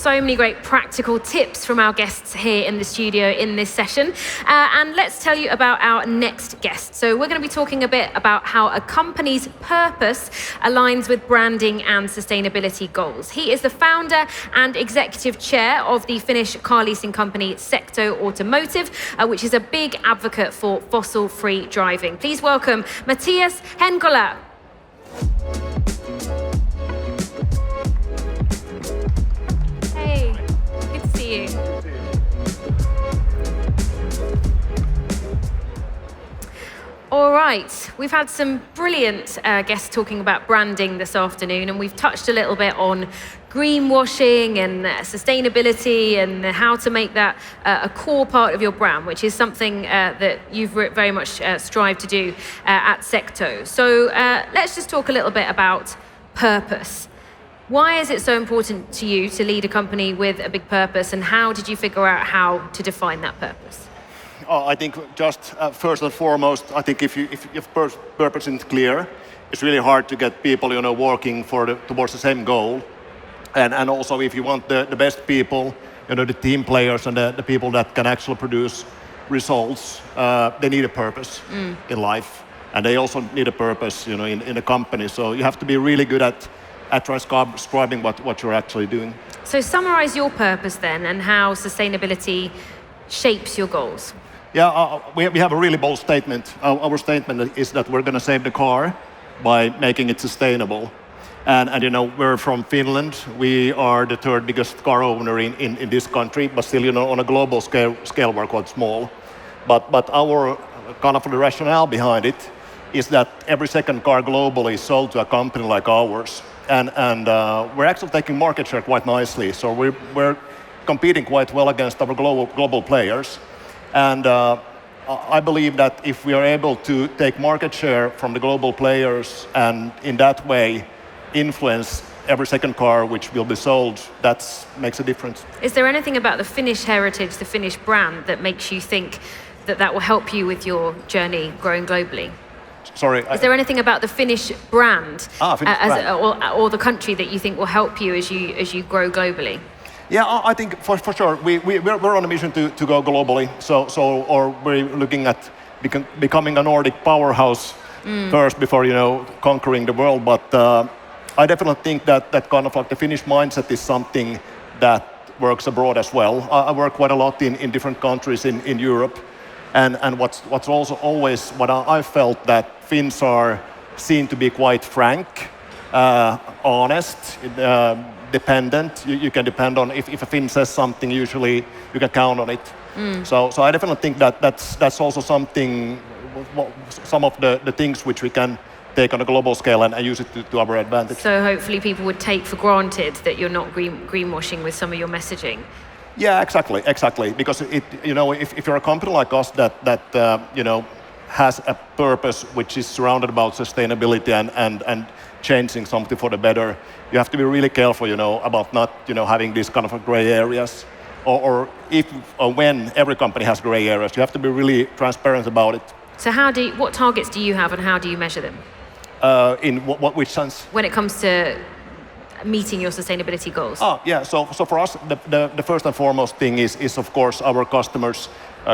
so many great practical tips from our guests here in the studio in this session. And let's tell you about our next guest. So we're going to be talking a bit about how a company's purpose aligns with branding and sustainability goals. He is the founder and executive chair of the Finnish car leasing company Secto Automotive, which is a big advocate for fossil-free driving. Please welcome Matias Henkola. Hey, good to see you. All right, we've had some brilliant guests talking about branding this afternoon, and we've touched a little bit on greenwashing and sustainability and how to make that a core part of your brand, which is something that you've very much strived to do at Secto. So let's just talk a little bit about purpose. Why is it so important to you to lead a company with a big purpose, and how did you figure out how to define that purpose? I think just first and foremost, I think if your purpose isn't clear, it's really hard to get people, working towards the same goal. And also, if you want the best people, the team players and the people that can actually produce results, they need a purpose in life, and they also need a purpose, in the company. So you have to be really good at describing what you're actually doing. So summarize your purpose then, and how sustainability shapes your goals. Yeah, we have a really bold statement. Our statement is that we're going to save the car by making it sustainable. And we're from Finland. We are the third biggest car owner in this country, but still, on a global scale, we're quite small. But our kind of the rationale behind it is that every second car globally is sold to a company like ours. And we're actually taking market share quite nicely. So we're competing quite well against our global players. And I believe that if we are able to take market share from the global players and in that way influence every second car which will be sold, that makes a difference. Is there anything about the Finnish heritage, the Finnish brand, that makes you think that will help you with your journey growing globally? Sorry? Is there anything about the Finnish brand, Finnish brand. Or the country that you think will help you as you grow globally? Yeah, I think for sure we're on a mission to go globally. Or we're looking at becoming a Nordic powerhouse first before conquering the world. But I definitely think that kind of like the Finnish mindset is something that works abroad as well. I work quite a lot in different countries in Europe, and what's also always what I felt that Finns are seen to be quite frank, honest. Dependent. You can depend on if a Finn says something, usually you can count on it. So I definitely think that's also something, some of the things which we can take on a global scale and use it to our advantage. So hopefully people would take for granted that you're not greenwashing with some of your messaging. Yeah, exactly. Because if you're a company like us that has a purpose which is surrounded about sustainability and changing something for the better, you have to be really careful, about not, having these kind of gray areas, or if or when every company has gray areas, you have to be really transparent about it. So what targets do you have, and how do you measure them? In which sense? When it comes to meeting your sustainability goals. So for us, the first and foremost thing is of course our customers'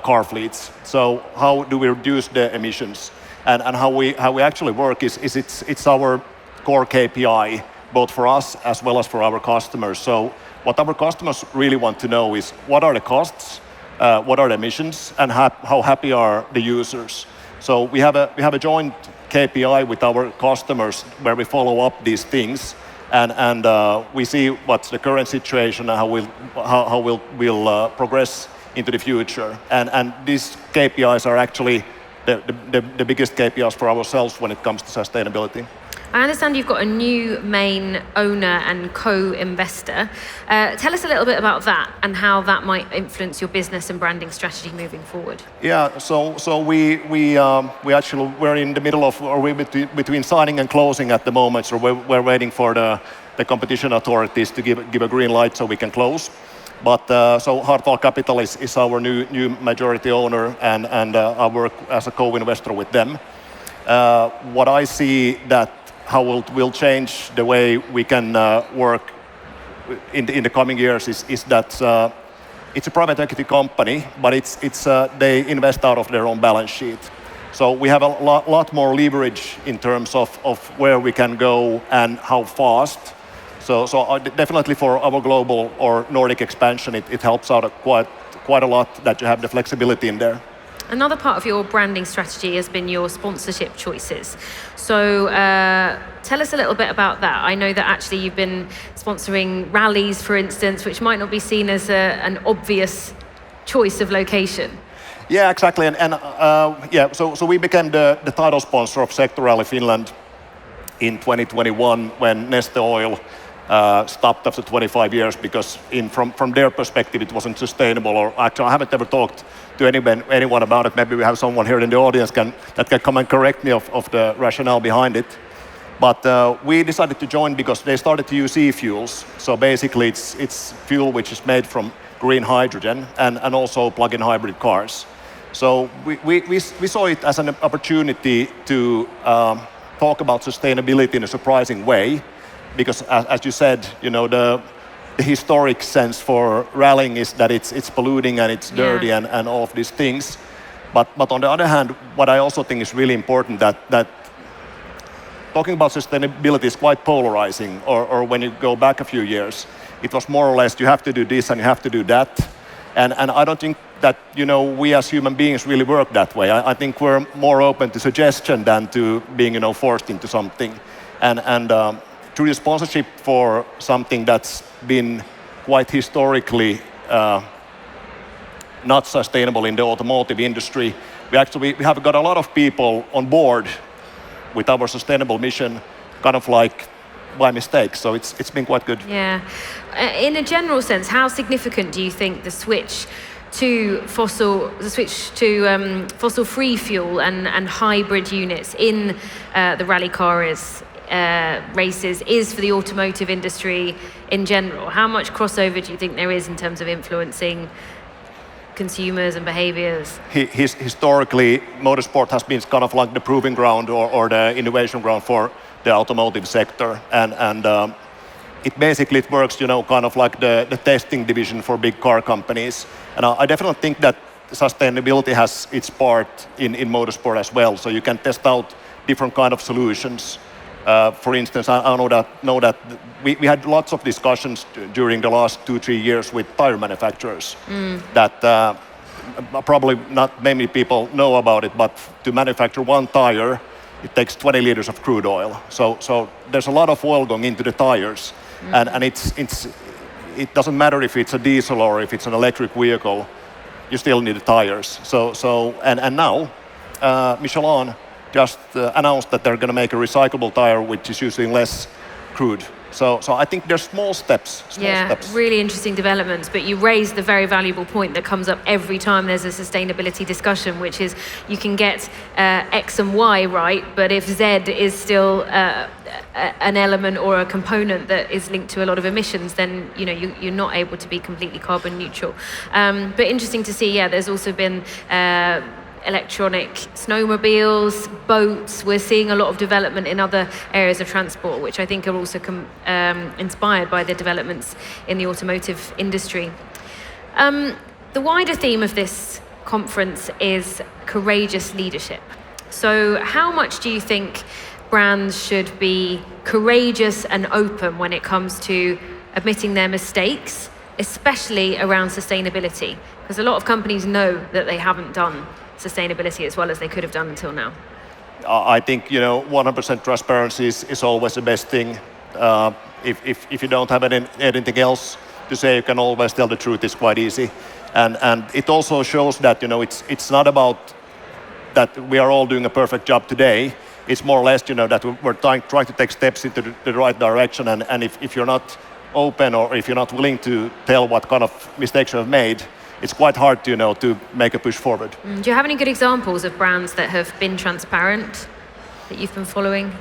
car fleets. So how do we reduce the emissions, and how we actually work is it's our core KPI, both for us as well as for our customers. So what our customers really want to know is what are the costs, what are the emissions, and how happy are the users. So we have a joint KPI with our customers where we follow up these things, and we see what's the current situation and how we'll progress into the future. And these KPIs are actually the biggest KPIs for ourselves when it comes to sustainability. I understand you've got a new main owner and co-investor. Tell us a little bit about that and how that might influence your business and branding strategy moving forward. Yeah, so we actually we're in the middle of, or we're between signing and closing at the moment. So we're waiting for the competition authorities to give a green light so we can close. But so Hartwall Capital is our new majority owner, and I work as a co-investor with them. What I see that how it will change the way we can work in the coming years is that it's a private equity company, but they invest out of their own balance sheet. So we have a lot more leverage in terms of where we can go and how fast. So definitely for our global or Nordic expansion, it helps out quite a lot that you have the flexibility in there. Another part of your branding strategy has been your sponsorship choices. So tell us a little bit about that. I know that actually you've been sponsoring rallies, for instance, which might not be seen as an obvious choice of location. Yeah, exactly. So we became the title sponsor of Sector Rally Finland in 2021 when Neste Oil stopped after 25 years because from their perspective it wasn't sustainable. Or actually, I haven't ever talked to anyone about it. Maybe we have someone here in the audience that can come and correct me of the rationale behind it. But we decided to join because they started to use e-fuels. So basically, it's fuel which is made from green hydrogen and also plug-in hybrid cars. So we saw it as an opportunity to talk about sustainability in a surprising way. Because as you said, the historic sense for rallying is that it's polluting and it's dirty and all of these things. But on the other hand, what I also think is really important that talking about sustainability is quite polarizing. Or when you go back a few years, it was more or less you have to do this and you have to do that. And I don't think that we as human beings really work that way. I think we're more open to suggestion than to being forced into something. And through the sponsorship for something that's been quite historically not sustainable in the automotive industry, we have got a lot of people on board with our sustainable mission, kind of like by mistake. So it's been quite good. Yeah. In a general sense, how significant do you think the switch to fossil-free fuel and hybrid units in the rally car races is for the automotive industry in general? How much crossover do you think there is in terms of influencing consumers and behaviors? Historically, motorsport has been kind of like the proving ground or the innovation ground for the automotive sector, and it basically works, kind of like the testing division for big car companies. And I definitely think that sustainability has its part in motorsport as well. So you can test out different kind of solutions. For instance, I know that we had lots of discussions during the last 2-3 years with tire manufacturers that probably not many people know about it, but to manufacture one tire, it takes 20 liters of crude oil. So there's a lot of oil going into the tires, and it doesn't matter if it's a diesel or if it's an electric vehicle, you still need the tires. And now Michelin just announced that they're going to make a recyclable tire which is using less crude. So I think there's small steps. Really interesting developments. But you raised the very valuable point that comes up every time there's a sustainability discussion, which is you can get X and Y right, but if Z is still an element or a component that is linked to a lot of emissions, then you're not able to be completely carbon neutral. But interesting to see. There's also been electronic snowmobiles, boats. We're seeing a lot of development in other areas of transport, which I think are also inspired by the developments in the automotive industry. The wider theme of this conference is courageous leadership. So how much do you think brands should be courageous and open when it comes to admitting their mistakes, especially around sustainability? Because a lot of companies know that they haven't done sustainability as well as they could have done until now. I think 100% transparency is always the best thing. If you don't have anything else to say, you can always tell the truth. It's quite easy, and it also shows that it's not about that we are all doing a perfect job today. It's more or less that we're trying to take steps into the right direction, and if you're not open or if you're not willing to tell what kind of mistakes you have made, it's quite hard to make a push forward. Do you have any good examples of brands that have been transparent that you've been following?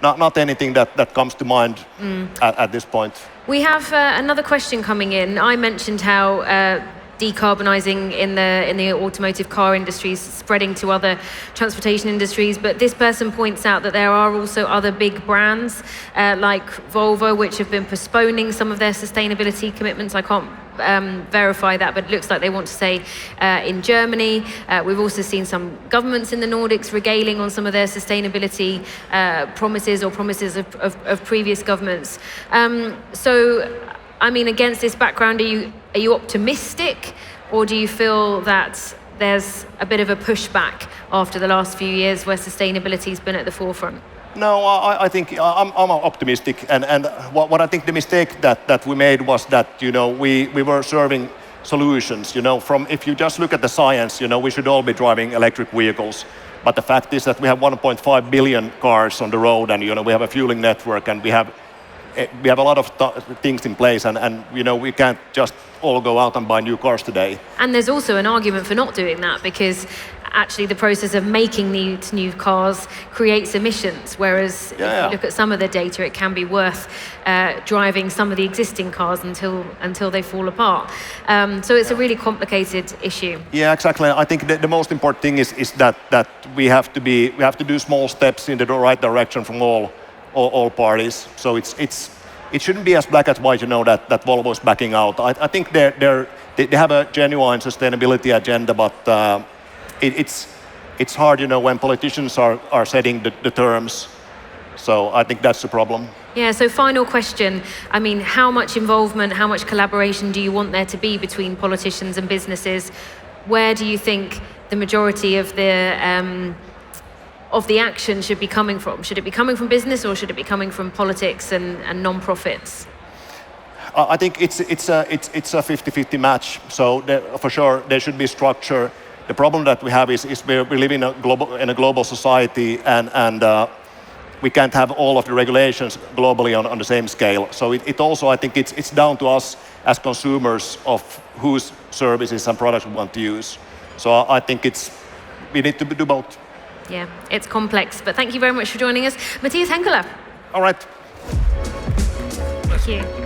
Not anything that comes to mind at this point. We have another question coming in. I mentioned how decarbonising in the automotive car industries, spreading to other transportation industries. But this person points out that there are also other big brands like Volvo, which have been postponing some of their sustainability commitments. I can't verify that, but it looks like they want to stay in Germany. We've also seen some governments in the Nordics regaling on some of their sustainability promises or promises of previous governments. So, I mean, against this background, are you optimistic, or do you feel that there's a bit of a pushback after the last few years where sustainability has been at the forefront? No, I think I'm optimistic, and what I think the mistake that we made was that we were serving solutions. From if you just look at the science, we should all be driving electric vehicles. But the fact is that we have 1.5 billion cars on the road, and we have a fueling network, and we have a lot of things in place, and we can't just all go out and buy new cars today. And there's also an argument for not doing that, because actually the process of making these new cars creates emissions, whereas if you look at some of the data, it can be worth driving some of the existing cars until they fall apart. So it's a really complicated issue. Yeah, exactly. I think the most important thing is that we have to do small steps in the right direction from all parties. So it shouldn't be as black as white, that Volvo is backing out. I think they have a genuine sustainability agenda, but it's hard, when politicians are setting the terms. So I think that's the problem. Yeah, so final question. I mean, how much involvement, how much collaboration do you want there to be between politicians and businesses? Where do you think the majority of the action should be coming from? Should it be coming from business, or should it be coming from politics and non-profits? I think it's a 50-50 match. So for sure there should be structure. The problem that we have is we live in a global society, and we can't have all of the regulations globally on the same scale. So it also, I think it's down to us as consumers of whose services and products we want to use. So I think we need to do both. Yeah, it's complex, but thank you very much for joining us. Matias, Henkola. All right. Thank you.